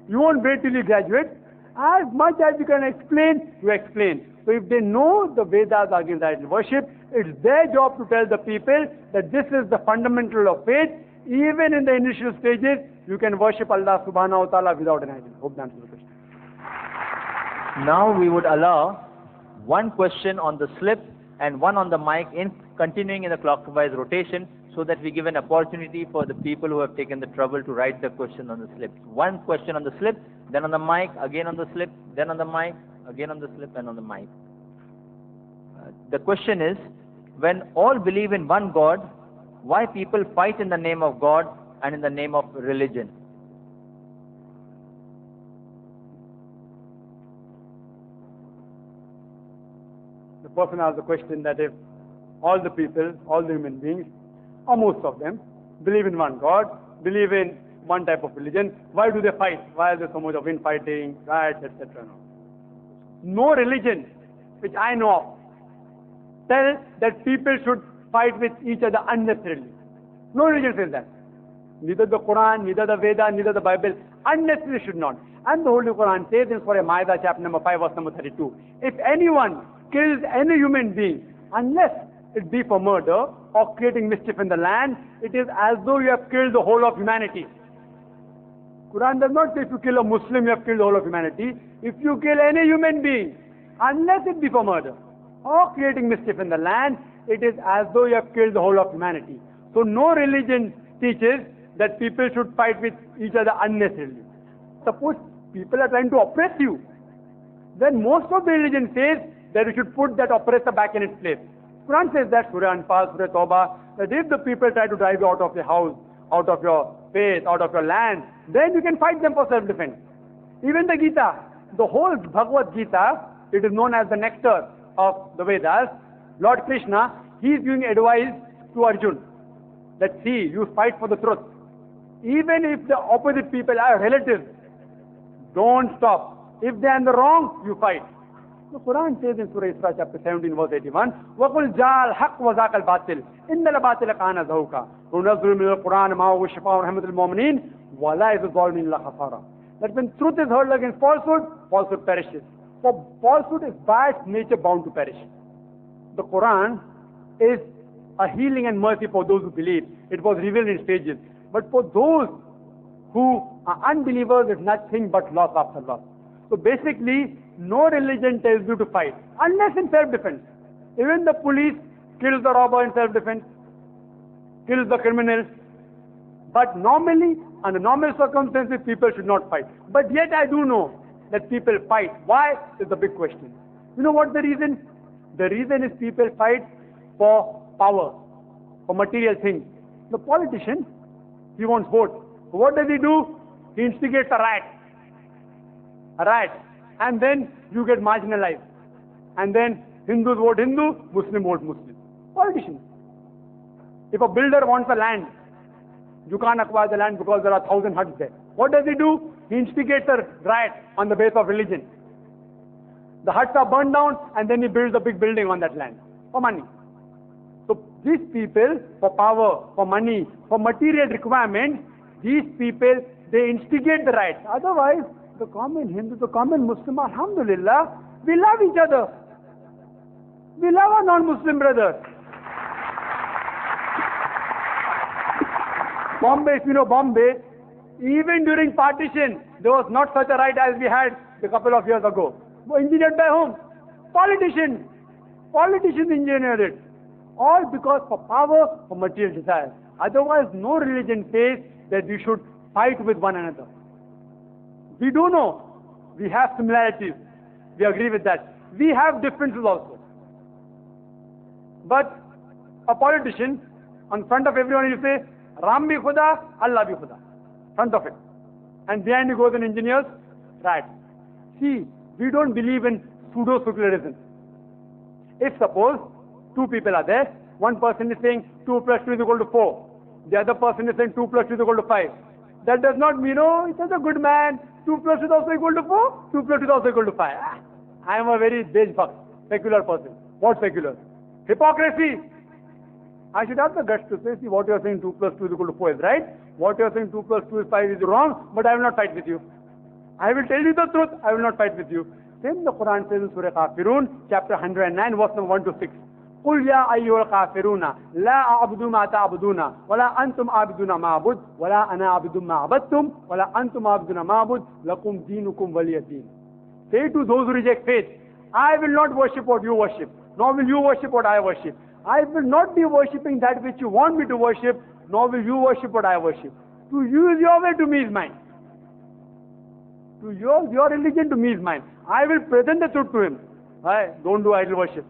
You won't wait till he graduates. As much as you can explain, you explain. So if they know the Vedas are against idol worship, it's their job to tell the people that this is the fundamental of faith. Even in the initial stages, you can worship Allah subhanahu wa ta'ala without an idol. Hope that answers the question. Now we would allow one question on the slip and one on the mic, in continuing in the clockwise rotation, so that we give an opportunity for the people who have taken the trouble to write the question on the slip. One question on the slip, then on the mic, again on the slip, then on the mic, again on the slip, and on the mic. The question is, when all believe in one God, why people fight in the name of God and in the name of religion? The person asked the question that if all the people, all the human beings, or most of them, believe in one God, believe in one type of religion, why do they fight? Why is there so much of infighting, riots, etc.? No religion which I know of tells that people should fight with each other unnecessarily. No religion says that. Neither the Quran, neither the Veda, neither the Bible. Unnecessarily should not. And the Holy Quran says in Surah Ma'idah chapter number 5 verse number 32, if anyone kills any human being, unless it be for murder or creating mischief in the land, it is as though you have killed the whole of humanity. Quran does not say if you kill a Muslim, you have killed the whole of humanity. If you kill any human being, unless it be for murder or creating mischief in the land, it is as though you have killed the whole of humanity. So no religion teaches that people should fight with each other unnecessarily. Suppose people are trying to oppress you, then most of the religion says that you should put that oppressor back in its place. Quran says that, Surah Anfal, Surah Tawbah, that if the people try to drive you out of your house, out of your faith, out of your land, then you can fight them for self-defense. Even the Gita, the whole Bhagavad Gita, it is known as the nectar of the Vedas. Lord Krishna, he is giving advice to Arjun that see, you fight for the truth. Even if the opposite people are relatives, don't stop. If they are in the wrong, you fight. The Quran says in Surah Isra chapter 17 verse 81, وَقُلْ جَاءَ الْحَقُّ وَزَاقَ الْبَاطِلِ إِنَّ الْبَاطِلَ كَانَ زَهُوقًا وَنُنَزِّلُ مِنَ الْقُرْآنِ مَا هُوَ شِفَاءٌ وَرَحْمَةٌ لِلْمُؤْمِنِينَ وَلَا يَزِيدُ الظَّالِمِينَ إِلَّا خَسَارًا. That when truth is hurled against falsehood, falsehood perishes. For falsehood is by its nature bound to perish. The Quran is a healing and mercy for those who believe. It was revealed in stages. But for those who are unbelievers, it's nothing but loss after loss. So basically, no religion tells you to fight, unless in self-defense. Even the police kills the robber in self-defense, kills the criminal. But normally, under normal circumstances, people should not fight. But yet I do know that people fight. Why is the big question. You know what the reason? The reason is people fight for power, for material things. The politician, he wants vote. What does he do? He instigates a riot. A riot. And then you get marginalized. And then Hindus vote Hindu, Muslim vote Muslim. Politician. If a builder wants a land, you can't acquire the land because there are 1,000 huts there. What does he do? He instigates a riot on the base of religion. The huts are burned down and then he builds a big building on that land for money. So these people, for power, for money, for material requirement, these people, they instigate the riot. Otherwise, the common Hindu, the common Muslim, alhamdulillah, we love each other. We love our non-Muslim brothers. Bombay, if you know Bombay, even during partition, there was not such a right as we had a couple of years ago. Engineered by whom? Politicians. Politicians engineered it. All because for power, for material desire. Otherwise, no religion says that we should fight with one another. We do know. We have similarities. We agree with that. We have differences also. But a politician, on front of everyone, you say, Ram bhi Khuda, Allah bhi Khuda. Front of it. And behind you goes an engineer's right. See, we don't believe in pseudo-secularism. If suppose two people are there, one person is saying 2 plus 2 is equal to 4. The other person is saying 2 plus 2 is equal to 5. That does not mean, oh, he's such a good man. 2 plus 2 is also equal to 4. 2 plus 2 is also equal to 5. I am a very dejbhakt, secular person. What secular? Hypocrisy. I should have the guts to say, see, what you are saying 2 plus 2 is equal to 4 is right. What you are saying 2 plus 2 is 5 is wrong, but I will not fight with you. I will tell you the truth, I will not fight with you. Then the Quran says in Surah Kafirun, chapter 109, verse number 1 to 6. قُلْ يَا أَيُّهَا الْكَافِرُونَ لَا أَعْبُدُ مَا تَعْبُدُونَ وَلَا أَنْتُمْ عَابِدُونَ مَا أَعْبُدُ وَلَا أَنَا عَابِدٌ مَا عَبَدتُّمْ وَلَا أَنْتُمْ عَابِدُونَ مَا أَعْبُدُ لَكُمْ دِينُكُمْ وَلِيَ دِينِ. Say to those who reject faith, I will not worship what you worship, nor will you worship what I worship. I will not be worshipping that which you want me to worship, nor will you worship what I worship. To use your way, to me is mine. To your religion, to me is mine. I will present the truth to him. Don't do idol worship.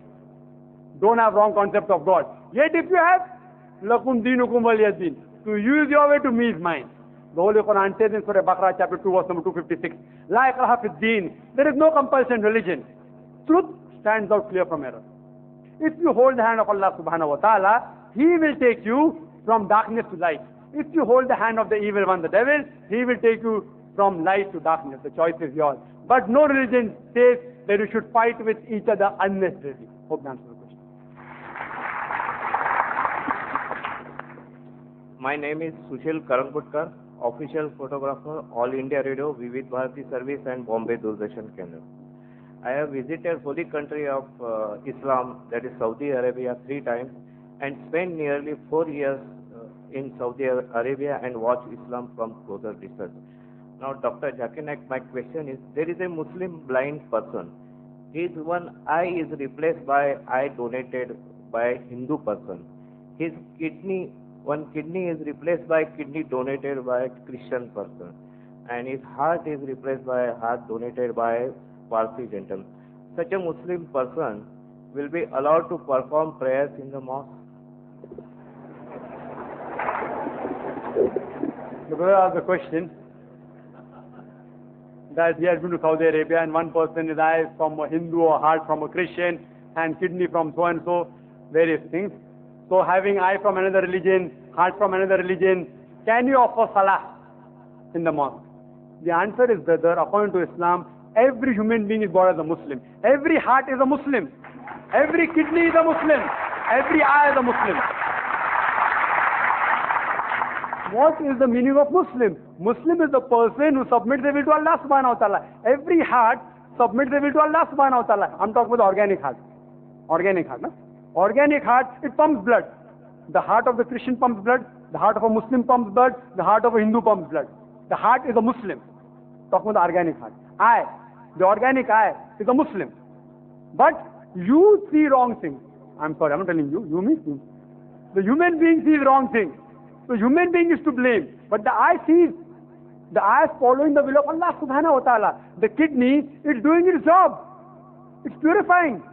Don't have wrong concept of God. Yet if you have, lakum dinukum waliyadin. To use your way, to me is mine. The Holy Quran says in Surah Baqarah chapter 2 verse number 256, La ikraha fid din. There is no compulsion in religion. Truth stands out clear from error. If you hold the hand of Allah subhanahu wa ta'ala, He will take you from darkness to light. If you hold the hand of the evil one, the devil, he will take you from light to darkness. The choice is yours. But no religion says that you should fight with each other unnecessarily. Hope that answers the question. My name is Sushil Karangutkar, official photographer, All India Radio, Vivid Bharati Service and Bombay Doordarshan Kendra. I have visited holy country of Islam, that is Saudi Arabia, 3 times, and spent nearly 4 years in Saudi Arabia and watched Islam from closer distance. Now, Dr. Zakir Naik, my question is, there is a Muslim blind person. His one eye is replaced by eye donated by Hindu person. His one kidney is replaced by kidney donated by Christian person. And his heart is replaced by heart donated by Parsi gentleman. Such a Muslim person will be allowed to perform prayers in the mosque? The brother asked the question that he has been to Saudi Arabia and one person is eye from a Hindu or heart from a Christian and kidney from so and so, various things. So having eye from another religion, heart from another religion, can you offer salah in the mosque? The answer is, brother, according to Islam, every human being is born as a Muslim. Every heart is a Muslim. Every kidney is a Muslim. Every eye is a Muslim. What is the meaning of Muslim? Muslim is the person who submits their will to Allah subhanahu wa ta'ala. Every heart submits their will to Allah subhanahu wa ta'ala. I'm talking about organic heart. Organic heart, no? Organic heart, it pumps blood. The heart of the Christian pumps blood. The heart of a Muslim pumps blood. The heart of a Hindu pumps blood. The heart is a Muslim. Talking about the organic heart. Eye, the organic eye is a Muslim. But you see wrong things. I'm sorry, I'm not telling you. You mean the human being sees wrong things. So human being is to blame. But the eye sees The eye is following the will of Allah subhanahu wa ta'ala. The kidney is doing its job. It's purifying.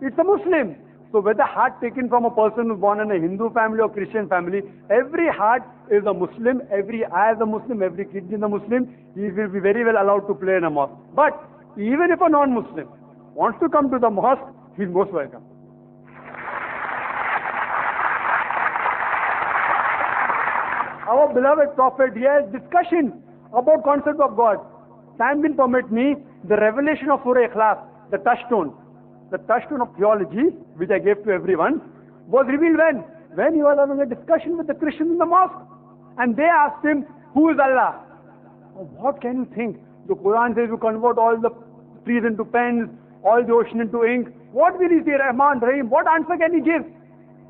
It's a Muslim. So whether heart taken from a person who's born in a Hindu family or Christian family, every heart is a Muslim, every eye is a Muslim, every kidney is a Muslim. He will be very well allowed to play in a mosque. But even if a non-Muslim wants to come to the mosque, he's most welcome. Our beloved Prophet, he has discussion about concept of God. Time will permit me, the revelation of Surah Ikhlas, the touchstone of theology, which I gave to everyone, was revealed when? When he was having a discussion with the Christians in the mosque. And they asked him, who is Allah? Oh, what can you think? The Quran says you convert all the trees into pens, all the ocean into ink. What will he say, Rahman, Rahim? What answer can he give?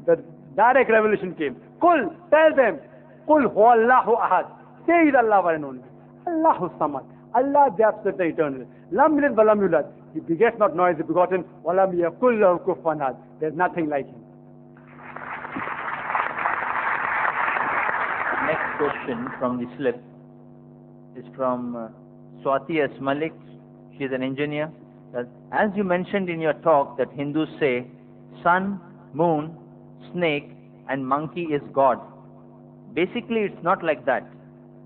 The direct revelation came. Qul, tell them, Qul huwallahu ahad. Say is Allah one and only. Allahu samad. Allah the absolute eternal. Lam yalid wa lam yulad. He begets not, nor is he begotten. Wa lam yakul lahu kufuwan ahad. There's nothing like him. Next question from the slip is from Swati S. Malik. She is an engineer. As you mentioned in your talk that Hindus say sun, moon, snake and monkey is God. Basically it's not like that.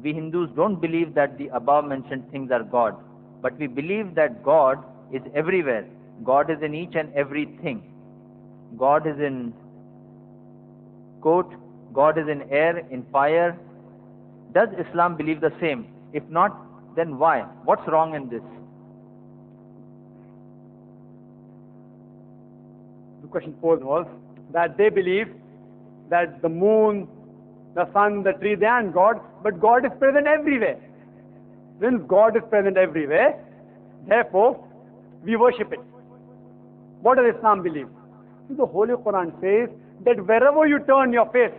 We Hindus don't believe that the above mentioned things are God. But we believe that God is everywhere. God is in each and everything. God is in coat. God is in air, in fire. Does Islam believe the same? If not, then why? What's wrong in this? The question posed was that they believe that the moon, the sun, the tree, they aren't God, but God is present everywhere. Since God is present everywhere, therefore, we worship it. What does Islam believe? The Holy Quran says that wherever you turn your face,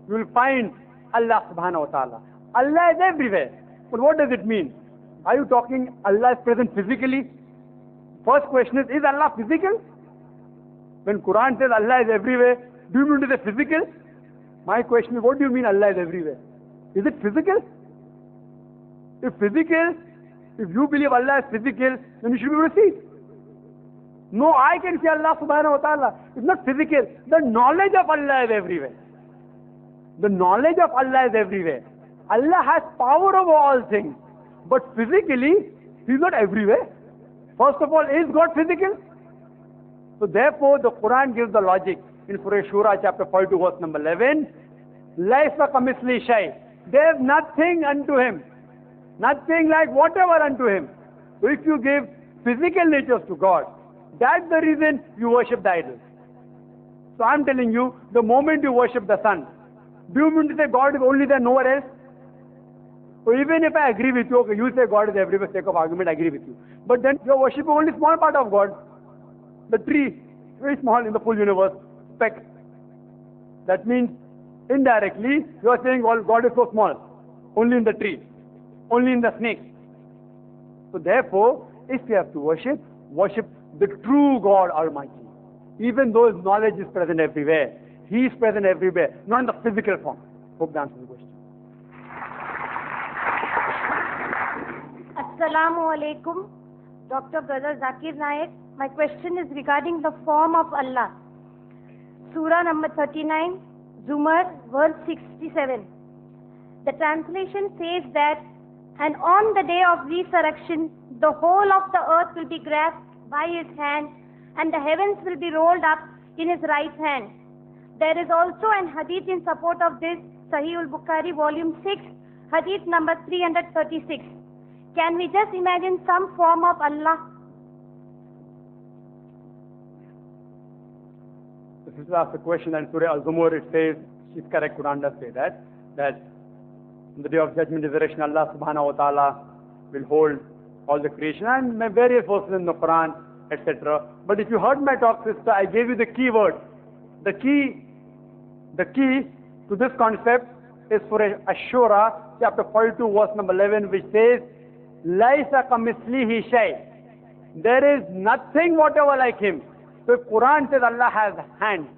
you will find Allah subhanahu wa ta'ala. Allah is everywhere. But what does it mean? Are you talking Allah is present physically? First question is Allah physical? When Quran says Allah is everywhere, do you mean to say physical? My question is, what do you mean Allah is everywhere? Is it physical? If physical, if you believe Allah is physical, then you should be able to see it. No eye can see Allah subhanahu wa ta'ala. It's not physical. The knowledge of Allah is everywhere. The knowledge of Allah is everywhere. Allah has power over all things. But physically, He's not everywhere. First of all, is God physical? So therefore, the Quran gives the logic. In Surah Shura, chapter 42, verse number 11, Laisa kamisli shay. There is nothing unto Him. Nothing like whatever unto Him. So if you give physical natures to God, that's the reason you worship the idols. So I'm telling you, the moment you worship the sun, do you mean to say God is only there, nowhere else? So even if I agree with you, okay, you say God is everywhere, for sake of argument, I agree with you. But then you're worshipping only small part of God. The tree, very small in the full universe, speck. That means indirectly you are saying, well, God is so small, only in the tree, only in the snake. So therefore, if you have to worship, worship the true God Almighty. Even though His knowledge is present everywhere, He is present everywhere, not in the physical form. Hope that answers the question. Assalamu alaikum, Dr. Brother Zakir Naik. My question is regarding the form of Allah. Surah number 39, Zumar, verse 67. The translation says that, and on the day of resurrection, the whole of the earth will be grasped by His hand, and the heavens will be rolled up in His right hand. There is also an hadith in support of this, Sahih al-Bukhari, volume 6, hadith number 336. Can we just imagine some form of Allah? The sister asked a question, and Surah Al-Zumur, it says, she's correct, Quran does say that in the day of judgment, resurrection, Allah subhanahu wa ta'ala will hold all the creation, and various verses in the Quran, etc. But if you heard my talk, sister, I gave you the key word. The key to this concept is Surah Ash-Shura, chapter 42, verse number 11, which says, Laisa kamislihi shay. There is nothing whatever like Him. So if Quran says Allah has hands,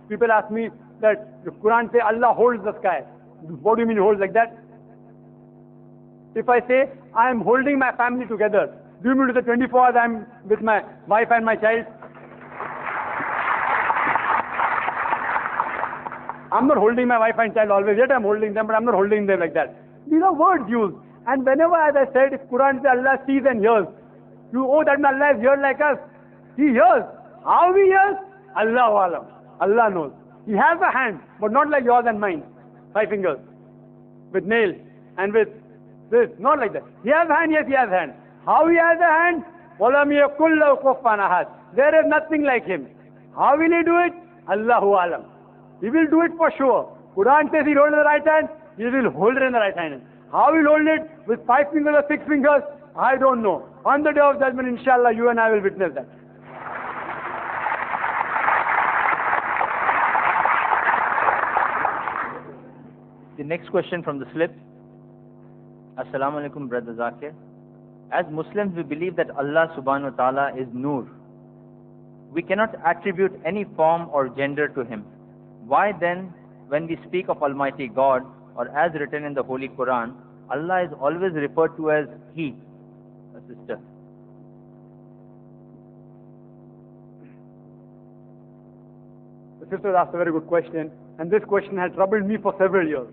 people ask me that the Quran says Allah holds the sky. What do you mean He holds like that? If I say, I am holding my family together, do you mean to the 24 hours I am with my wife and my child? I'm not holding my wife and child always, yet I'm holding them, but I'm not holding them like that. These are words used. And whenever, as I said, if Quran says Allah sees and hears, you owe that Allah is here like us. He hears. How he hears? Allahu Alam. Allah knows. He has a hand, but not like yours and mine. 5 fingers. With nails and with this. Not like that. He has a hand, yes, he has a hand. How he has a hand? وَلَمْ يَكُنْ لَهُ كُفُوًا أَحَدٌ. There is nothing like him. How will he do it? Allahu Alam. He will do it for sure. Quran says he hold it in the right hand, he will hold it in the right hand. How he will hold it? With 5 fingers or 6 fingers? I don't know. On the day of judgment, inshallah, you and I will witness that. The next question from the slip. Assalamu alaikum, Brother Zakir. As Muslims, we believe that Allah subhanahu wa ta'ala is Noor. We cannot attribute any form or gender to him. Why then, when we speak of Almighty God, or as written in the Holy Quran, Allah is always referred to as He, a sister? The sister asked a very good question, and this question has troubled me for several years.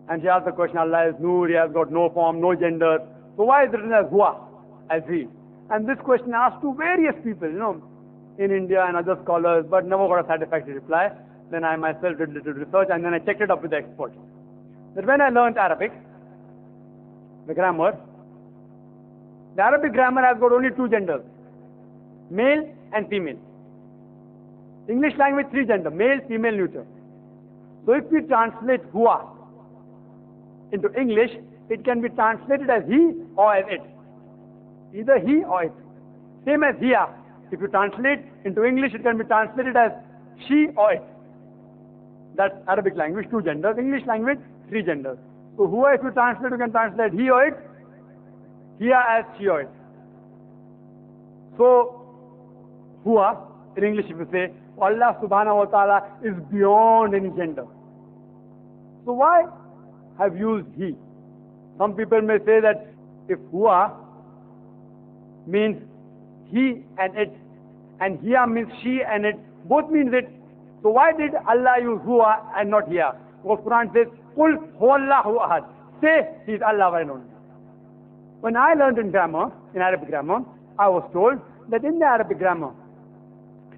And she asked the question, Allah is Noor, He has got no form, no gender. So why is it written as Hua, as He? And this question asked to various people, in India and other scholars, but never got a satisfactory reply. Then I myself did little research, and then I checked it up with the experts. That when I learned Arabic, the grammar, the Arabic grammar has got only 2 genders, male and female. English language 3 gender, male, female, neuter. So if we translate Hua into English, it can be translated as he or as it. Either he or it. Same as Hiya. If you translate into English, it can be translated as she or it. That's Arabic language, 2 genders. English language, 3 genders. So Hua, if you translate, you can translate he or it. Hiya as she or it. So Hua, in English if you say, Allah subhanahu wa ta'ala is beyond any gender. So why have used he? Some people may say that if Hua means he and it, and Hiya means she and it, both means it. So why did Allah use Hua and not Hiya? Because Quran says, Qul huwallahu ahad. Say He is Allah one and only. When I learned in grammar, in Arabic grammar, I was told that in the Arabic grammar,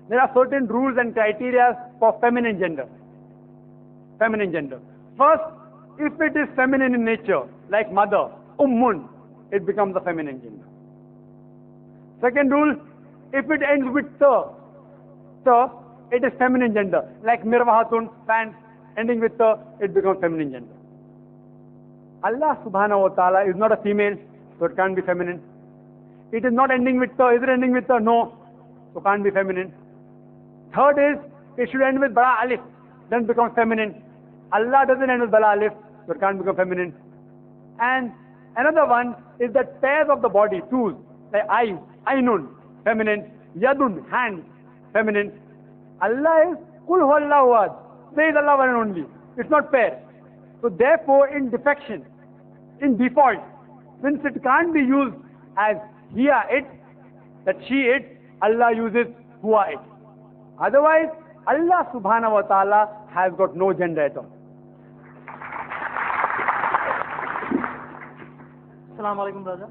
there are certain rules and criteria for feminine gender. Feminine gender. First, if it is feminine in nature, like mother, ummun, it becomes a feminine gender. Second rule, if it ends with ta, it is feminine gender. Like mirwahatun, pants, ending with ta, it becomes feminine gender. Allah subhanahu wa ta'ala is not a female, so it can't be feminine. It is not ending with ta. Is it ending with ta? No, so can't be feminine. Third is, it should end with bada alif, then it becomes feminine. Allah doesn't end with bada alif, so it can't become feminine. And another one is that pairs of the body, tools, like eyes, ainun, feminine, yadun, hand, feminine. Allah is Qul huwallahu ahad. Says Allah one and only. It's not pair. So therefore, in defection, in default, since it can't be used as Hiya it, that she it, Allah uses Hua it. Otherwise, Allah subhanahu wa ta'ala has got no gender at all. Assalamu alaikum, brother.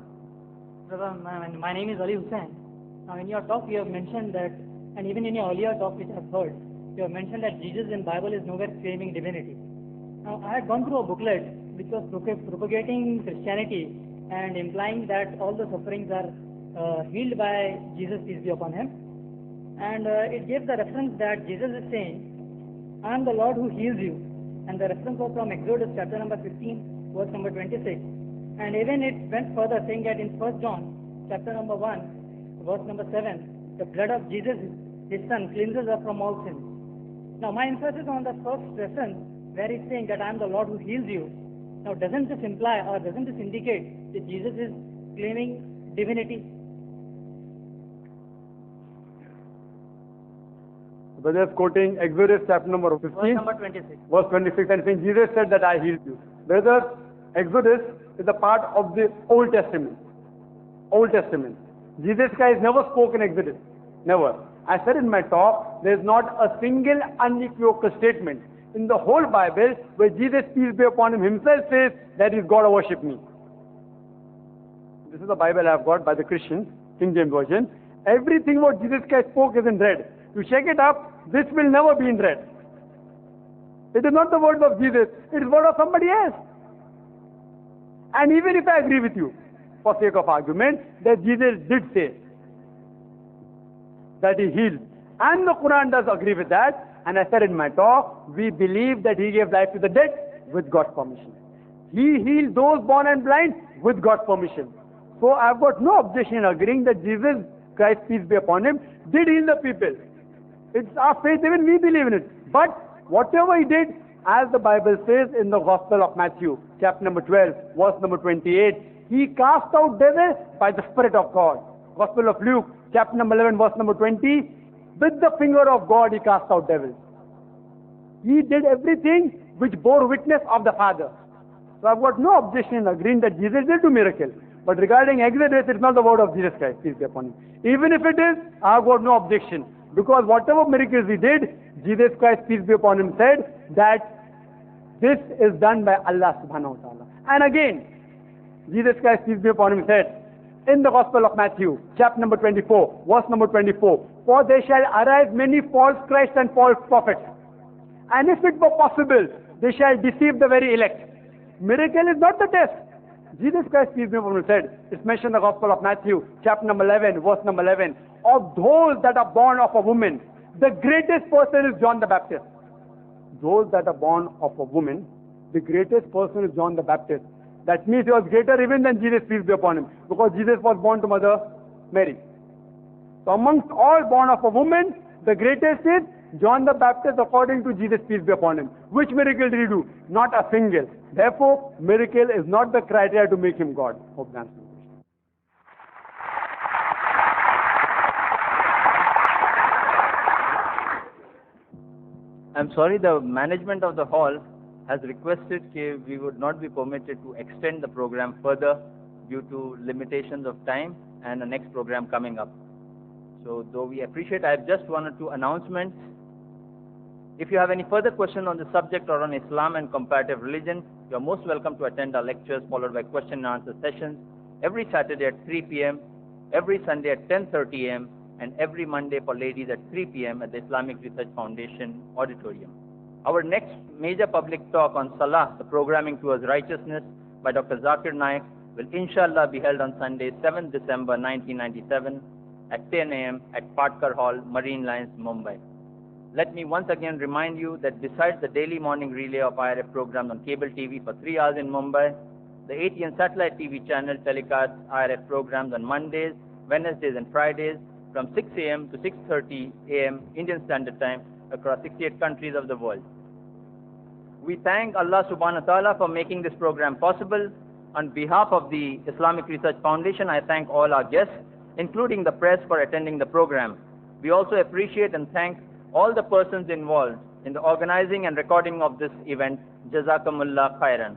Brother, my name is Ali Hussain. Now, in your talk, you have mentioned that, and even in your earlier talk, which I've heard, you have mentioned that Jesus in Bible is nowhere claiming divinity. Now, I had gone through a booklet which was propagating Christianity and implying that all the sufferings are healed by Jesus, peace be upon him. And it gave the reference that Jesus is saying, I am the Lord who heals you. And the reference was from Exodus chapter number 15, verse number 26. And even it went further, saying that in 1 John chapter number 1, verse number 7, the blood of Jesus, his son, cleanses us from all sins. Now my emphasis on the first reference, where he's saying that I am the Lord who heals you. Now doesn't this imply, or doesn't this indicate that Jesus is claiming divinity? Brother is quoting Exodus chapter number 15, verse number 26. Verse 26, and saying, Jesus said that I healed you. whether Exodus is a part of the Old Testament. Old Testament. Jesus Christ never spoke in Exodus. Never. I said in my talk, there is not a single unequivocal statement in the whole Bible where Jesus, peace be upon him, himself says that is God worship me. This is the Bible I have got by the Christians, King James Version. Everything what Jesus Christ spoke is in red. You check it up, this will never be in red. It is not the words of Jesus, it is word of somebody else. And even if I agree with you, for sake of argument, that Jesus did say that he healed, and the Quran does agree with that, and I said in my talk, we believe that he gave life to the dead with God's permission. He healed those born and blind with God's permission. So I've got no objection in agreeing that Jesus Christ, peace be upon him, did heal the people. It's our faith, even we believe in it. But whatever he did, as the Bible says in the Gospel of Matthew, chapter number 12, verse number 28, he cast out devils by the Spirit of God. Gospel of Luke, chapter number 11, verse number 20, with the finger of God he cast out devils. He did everything which bore witness of the Father. So I've got no objection in agreeing that Jesus did do miracles. But regarding Exodus, it's not the word of Jesus Christ, peace be upon him. Even if it is, I've got no objection. Because whatever miracles he did, Jesus Christ, peace be upon him, said that this is done by Allah subhanahu wa ta'ala. And again, Jesus Christ, peace be upon him, said in the Gospel of Matthew, chapter number 24, verse number 24, for there shall arise many false Christs and false prophets. And if it were possible, they shall deceive the very elect. Miracle is not the test. Jesus Christ, peace be upon him, said, it's mentioned in the Gospel of Matthew, chapter number 11, verse number 11, of those that are born of a woman, the greatest person is John the Baptist. Those that are born of a woman, the greatest person is John the Baptist. That means he was greater even than Jesus, peace be upon him, because Jesus was born to Mother Mary. So amongst all born of a woman, the greatest is John the Baptist according to Jesus, peace be upon him. Which miracle did he do? Not a single. Therefore, miracle is not the criteria to make him God. Hope that answers the question. I'm sorry, the management of the hall has requested that we would not be permitted to extend the program further due to limitations of time and the next program coming up. So though we appreciate, I have just one or two announcements. If you have any further question on the subject or on Islam and comparative religion, you are most welcome to attend our lectures followed by question and answer sessions every Saturday at 3 p.m., every Sunday at 10:30 a.m., and every Monday for ladies at 3 p.m. at the Islamic Research Foundation Auditorium. Our next major public talk on Salah, the programming towards righteousness, by Dr. Zakir Naik, will inshallah be held on Sunday, 7th December 1997 at 10 a.m. at Patkar Hall, Marine Lines, Mumbai. Let me once again remind you that besides the daily morning relay of IRF programs on cable TV for 3 hours in Mumbai, the ATN satellite TV channel telecasts IRF programs on Mondays, Wednesdays and Fridays from 6 a.m. to 6:30 a.m. Indian Standard Time across 68 countries of the world. We thank Allah subhanahu wa ta'ala for making this program possible. On behalf of the Islamic Research Foundation, I thank all our guests, including the press, for attending the program. We also appreciate and thank all the persons involved in the organizing and recording of this event. Jazakumullah khairan.